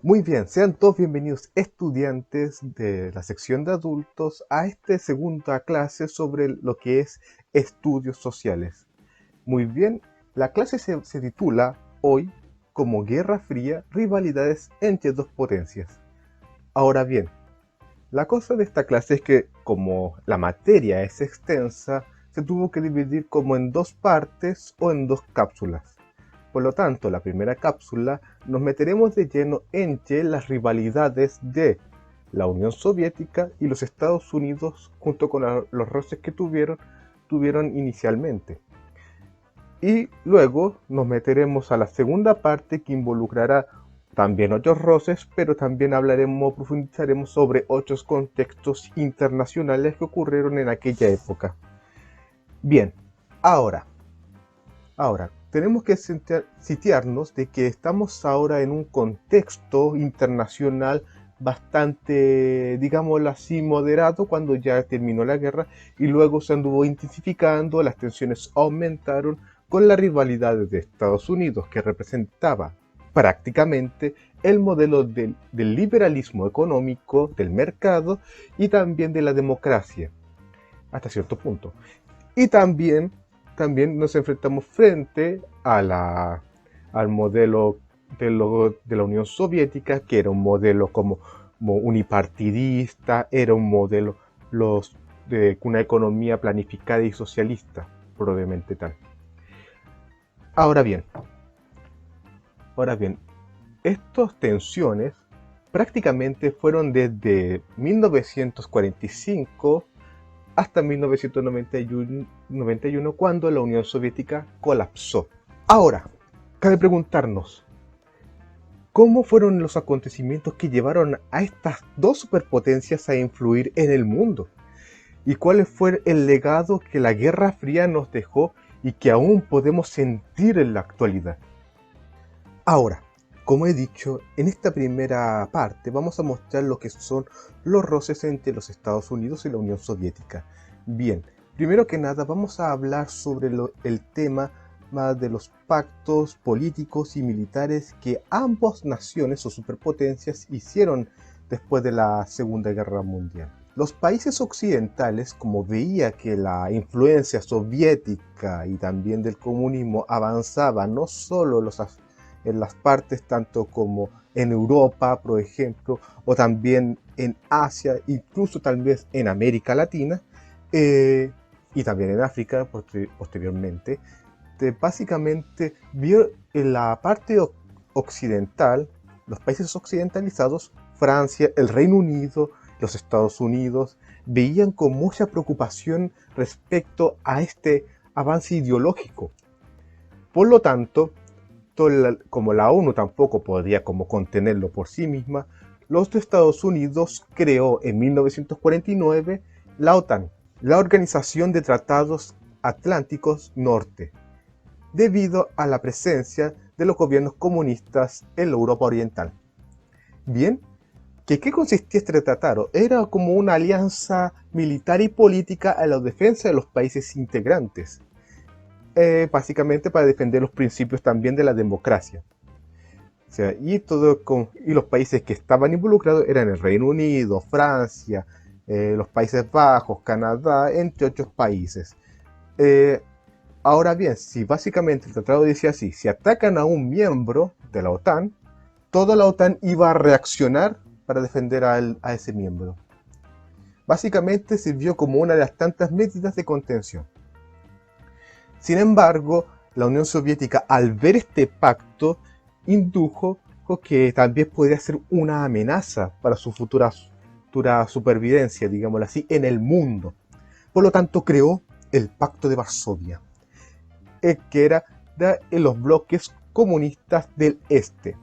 Muy bien, sean todos bienvenidos estudiantes de la sección de adultos a esta segunda clase sobre lo que es estudios sociales. Muy bien, la clase se titula hoy como Guerra Fría, rivalidades entre dos potencias. Ahora bien, la cosa de esta clase es que como la materia es extensa, se tuvo que dividir como en dos partes o en dos cápsulas. Por lo tanto, la primera cápsula nos meteremos de lleno entre las rivalidades de la Unión Soviética y los Estados Unidos junto con los roces que tuvieron inicialmente. Y luego nos meteremos a la segunda parte que involucrará también otros roces, pero también profundizaremos sobre otros contextos internacionales que ocurrieron en aquella época. Bien, ahora, tenemos que sitiarnos de que estamos ahora en un contexto internacional bastante, digámoslo así, moderado cuando ya terminó la guerra y luego se anduvo intensificando, las tensiones aumentaron con la rivalidad de Estados Unidos que representaba prácticamente el modelo del liberalismo económico, del mercado y también de la democracia, hasta cierto punto. Y también nos enfrentamos frente al modelo de la Unión Soviética, que era un modelo como unipartidista, era un modelo de una economía planificada y socialista, probablemente tal. Ahora bien, estas tensiones prácticamente fueron desde 1945 hasta 1991 cuando la Unión Soviética colapsó. Ahora, cabe preguntarnos, ¿cómo fueron los acontecimientos que llevaron a estas dos superpotencias a influir en el mundo? ¿Y cuál fue el legado que la Guerra Fría nos dejó y que aún podemos sentir en la actualidad? Ahora, como he dicho, en esta primera parte vamos a mostrar lo que son los roces entre los Estados Unidos y la Unión Soviética. Bien, primero que nada vamos a hablar sobre el tema más de los pactos políticos y militares que ambas naciones o superpotencias hicieron después de la Segunda Guerra Mundial. Los países occidentales, como veía que la influencia soviética y también del comunismo avanzaba no solo en las partes tanto como en Europa, por ejemplo, o también en Asia, incluso tal vez en América Latina, y también en África posteriormente, básicamente vio en la parte occidental, los países occidentalizados, Francia, el Reino Unido, los Estados Unidos, veían con mucha preocupación respecto a este avance ideológico. Por lo tanto, como la ONU tampoco podía como contenerlo por sí misma, los Estados Unidos creó en 1949 la OTAN, la Organización de Tratados Atlánticos Norte, debido a la presencia de los gobiernos comunistas en la Europa Oriental. Bien, ¿qué consistía este tratado? Era como una alianza militar y política a la defensa de los países integrantes, básicamente para defender los principios también de la democracia. O sea, y los países que estaban involucrados eran el Reino Unido, Francia, los Países Bajos, Canadá, entre otros países. Ahora bien, si básicamente el tratado decía así, si atacan a un miembro de la OTAN, toda la OTAN iba a reaccionar para defender a ese miembro. Básicamente sirvió como una de las tantas medidas de contención. Sin embargo, la Unión Soviética, al ver este pacto, indujo que también podría ser una amenaza para su futura supervivencia, digámoslo así, en el mundo. Por lo tanto, creó el Pacto de Varsovia, que era de los bloques comunistas del Este,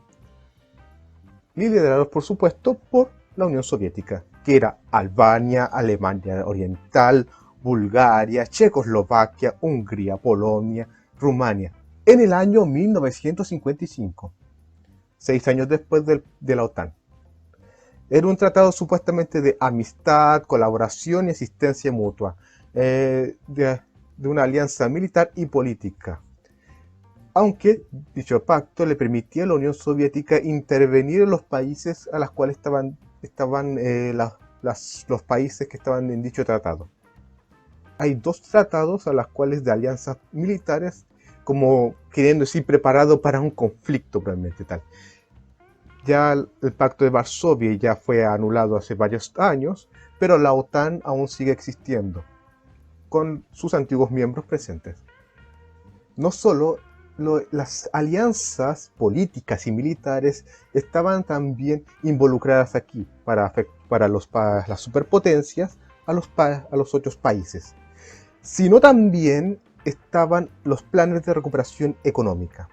liderados por supuesto por la Unión Soviética, que era Albania, Alemania Oriental, Bulgaria, Checoslovaquia, Hungría, Polonia, Rumania, en el año 1955, 6 años después de la OTAN. Era un tratado supuestamente de amistad, colaboración y asistencia mutua, de una alianza militar y política. aunque dicho pacto le permitía a la Unión Soviética intervenir en los países a los cuales estaban los países que estaban en dicho tratado. Hay dos tratados a los cuales de alianzas militares, como queriendo decir preparado para un conflicto realmente tal. Ya el pacto de Varsovia ya fue anulado hace varios años, pero la OTAN aún sigue existiendo, con sus antiguos miembros presentes. No solo las alianzas políticas y militares estaban también involucradas aquí para las superpotencias a los otros países, sino también estaban los planes de recuperación económica.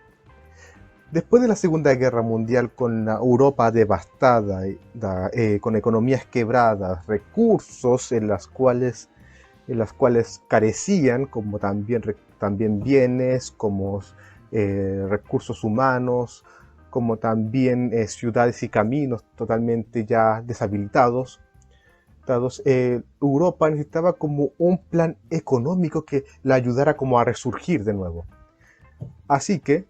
Después de la Segunda Guerra Mundial, con la Europa devastada, con economías quebradas, recursos en las cuales carecían, como también bienes, como recursos humanos, como también ciudades y caminos totalmente ya deshabilitados. Europa necesitaba como un plan económico que la ayudara como a resurgir de nuevo. Así que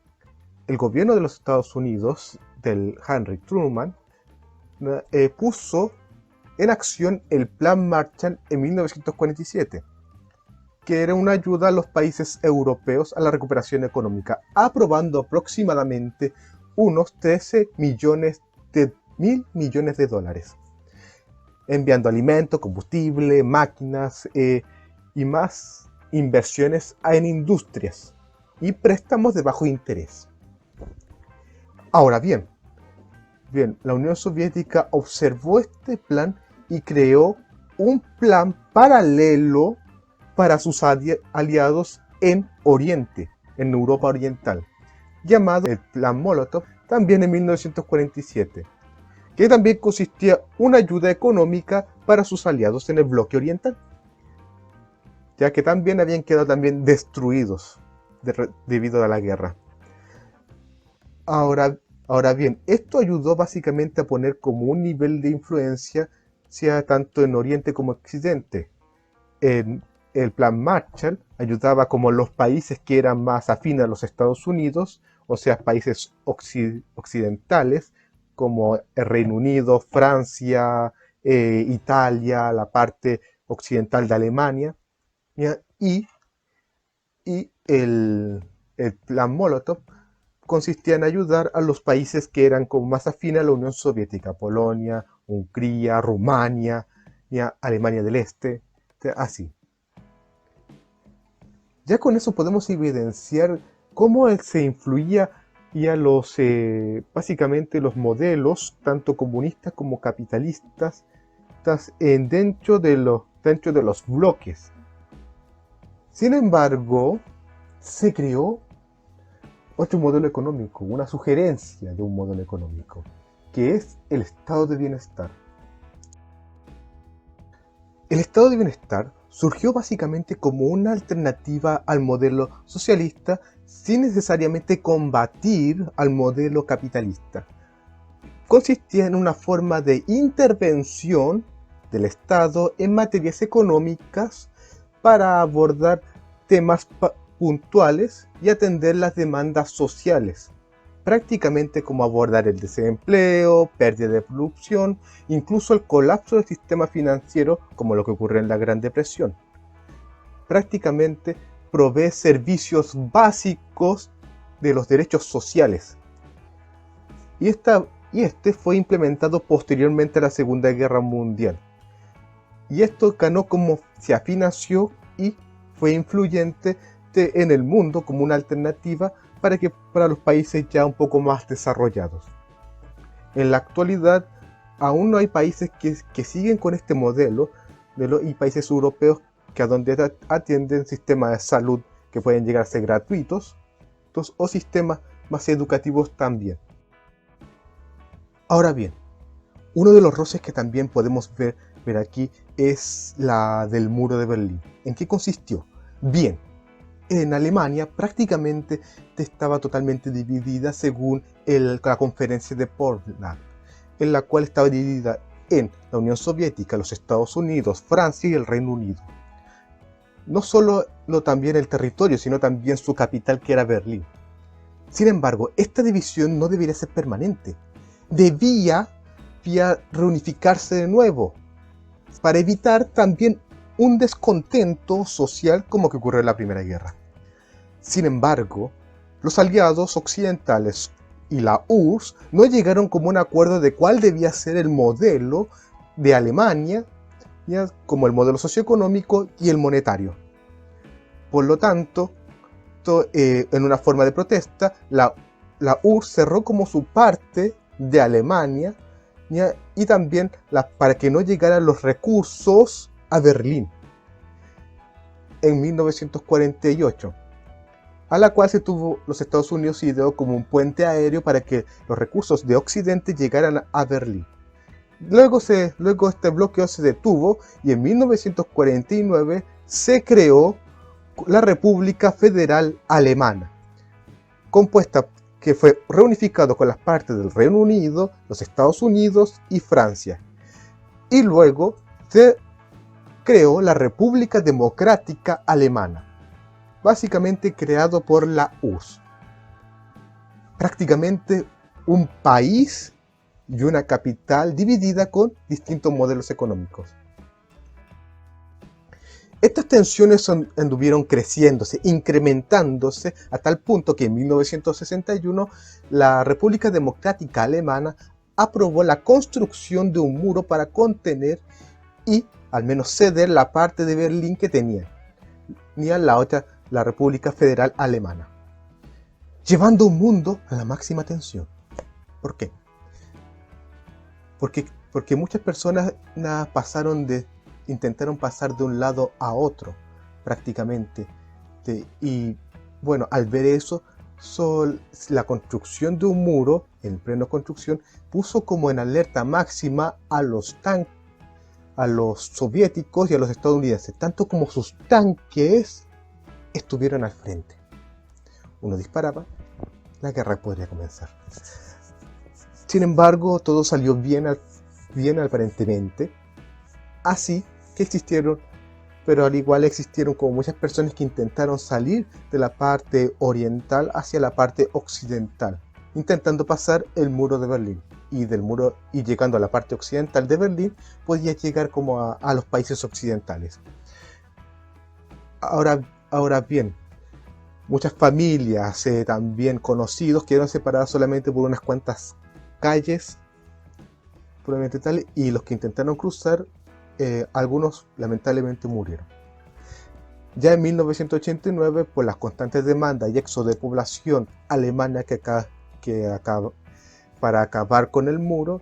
el gobierno de los Estados Unidos, del Henry Truman, puso en acción el Plan Marshall en 1947, que era una ayuda a los países europeos a la recuperación económica, aprobando aproximadamente unos 13 millones de dólares, enviando alimentos, combustible, máquinas y más inversiones en industrias y préstamos de bajo interés. Ahora bien, la Unión Soviética observó este plan y creó un plan paralelo para sus aliados en Oriente, en Europa Oriental, llamado el Plan Molotov, también en 1947, que también consistía en una ayuda económica para sus aliados en el bloque oriental, ya que también habían quedado destruidos debido a la guerra. Ahora bien, esto ayudó básicamente a poner como un nivel de influencia tanto en Oriente como Occidente. El Plan Marshall ayudaba como los países que eran más afines a los Estados Unidos, o sea, países occidentales, como el Reino Unido, Francia, Italia, la parte occidental de Alemania, ¿ya? Y el Plan Molotov consistía en ayudar a los países que eran como más afines a la Unión Soviética: Polonia, Hungría, Rumania, ¿ya? Alemania del Este, así. Ya con eso podemos evidenciar cómo se influía básicamente los modelos, tanto comunistas como capitalistas, dentro de los bloques. Sin embargo, se creó otro modelo económico, una sugerencia de un modelo económico, que es el estado de bienestar. El estado de bienestar surgió básicamente como una alternativa al modelo socialista, sin necesariamente combatir al modelo capitalista. Consistía en una forma de intervención del Estado en materias económicas para abordar temas puntuales y atender las demandas sociales, prácticamente como abordar el desempleo, pérdida de producción, incluso el colapso del sistema financiero, como lo que ocurrió en la Gran Depresión. Prácticamente provee servicios básicos de los derechos sociales. Y este fue implementado posteriormente a la Segunda Guerra Mundial. Y esto ganó como se financió y fue influyente en el mundo como una alternativa para los países ya un poco más desarrollados. En la actualidad aún no hay países que siguen con este modelo y países europeos que a donde atienden sistemas de salud que pueden llegar a ser gratuitos o sistemas más educativos también. Ahora bien, uno de los roces que también podemos ver aquí es la del muro de Berlín. ¿En qué consistió? Bien, en Alemania prácticamente estaba totalmente dividida según la conferencia de Potsdam, en la cual estaba dividida en la Unión Soviética, los Estados Unidos, Francia y el Reino Unido. No solo también el territorio, sino también su capital, que era Berlín. Sin embargo, esta división no debería ser permanente. Debía reunificarse de nuevo, para evitar también un descontento social como que ocurrió en la Primera Guerra. Sin embargo, los aliados occidentales y la URSS no llegaron como un acuerdo de cuál debía ser el modelo de Alemania, ya como el modelo socioeconómico y el monetario. Por lo tanto, en una forma de protesta, la URSS cerró como su parte de Alemania, ¿ya? Y también para que no llegaran los recursos a Berlín en 1948, a la cual los Estados Unidos se ideó como un puente aéreo para que los recursos de Occidente llegaran a Berlín. Luego este bloqueo se detuvo y en 1949 se creó la República Federal Alemana, compuesta que fue reunificado con las partes del Reino Unido, los Estados Unidos y Francia. Y luego se creó la República Democrática Alemana, básicamente creado por la URSS. Prácticamente un país y una capital dividida con distintos modelos económicos. Estas tensiones anduvieron creciéndose, incrementándose, a tal punto que en 1961 la República Democrática Alemana aprobó la construcción de un muro para contener y al menos ceder la parte de Berlín que tenía la otra, la República Federal Alemana, llevando un mundo a la máxima tensión. ¿Por qué? Porque muchas personas intentaron pasar de un lado a otro, prácticamente. Y bueno, al ver eso, la construcción de un muro, en plena construcción, puso como en alerta máxima a los soviéticos y a los estadounidenses, tanto como sus tanques estuvieron al frente. Uno disparaba, la guerra podría comenzar. Sin embargo, todo salió bien aparentemente, así que existieron, pero al igual existieron como muchas personas que intentaron salir de la parte oriental hacia la parte occidental, intentando pasar el muro de Berlín. Y llegando a la parte occidental de Berlín, podía llegar como a los países occidentales. Ahora bien, muchas familias, también conocidos, quedaron separadas solamente por unas cuantas calles, probablemente tal, y los que intentaron cruzar, algunos lamentablemente murieron. Ya en 1989, por las constantes demandas y éxodo de población alemana para acabar con el muro,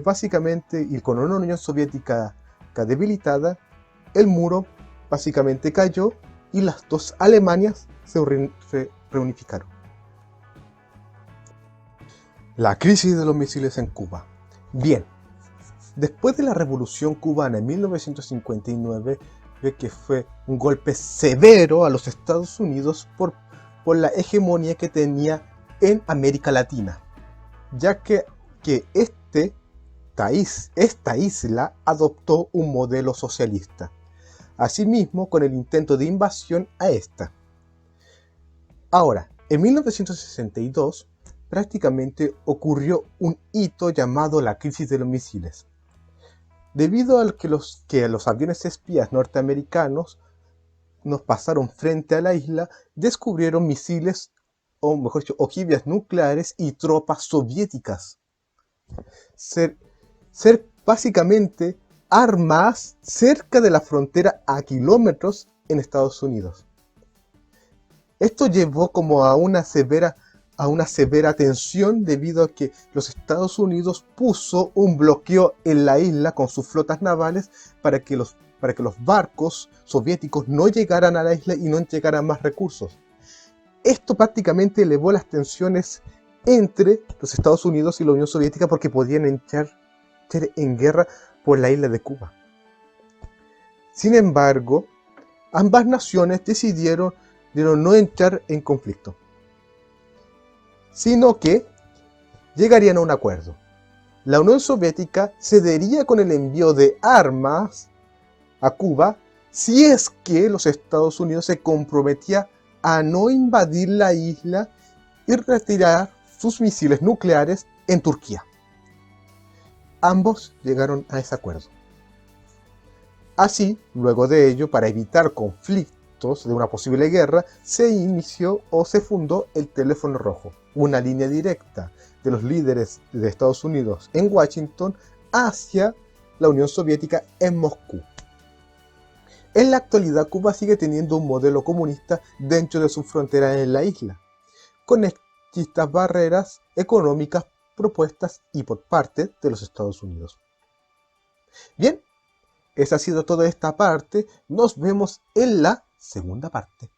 básicamente, y con una Unión Soviética debilitada, el muro básicamente cayó y las dos Alemanias se reunificaron. La crisis de los misiles en Cuba. Bien, después de la Revolución Cubana en 1959, que fue un golpe severo a los Estados Unidos por la hegemonía que tenía en América Latina, ya que esta isla adoptó un modelo socialista, asimismo con el intento de invasión a esta. Ahora, en 1962, prácticamente ocurrió un hito llamado la crisis de los misiles. Debido a que los aviones espías norteamericanos nos pasaron frente a la isla, descubrieron misiles, o mejor dicho, ojivas nucleares y tropas soviéticas. Ser básicamente armas cerca de la frontera a kilómetros en Estados Unidos. Esto llevó como a una severa tensión debido a que los Estados Unidos puso un bloqueo en la isla con sus flotas navales para que los barcos soviéticos no llegaran a la isla y no llegaran más recursos. Esto prácticamente elevó las tensiones entre los Estados Unidos y la Unión Soviética porque podían entrar en guerra por la isla de Cuba. Sin embargo, ambas naciones decidieron no entrar en conflicto, sino que llegarían a un acuerdo. La Unión Soviética cedería con el envío de armas a Cuba si es que los Estados Unidos se comprometía a no invadir la isla y retirar sus misiles nucleares en Turquía. Ambos llegaron a ese acuerdo. Así, luego de ello, para evitar conflictos de una posible guerra, se inició o se fundó el teléfono rojo, una línea directa de los líderes de Estados Unidos en Washington hacia la Unión Soviética en Moscú. En la actualidad, Cuba sigue teniendo un modelo comunista dentro de sus fronteras en la isla, con estas barreras económicas propuestas y por parte de los Estados Unidos. Bien, esa ha sido toda esta parte. Nos vemos en la segunda parte.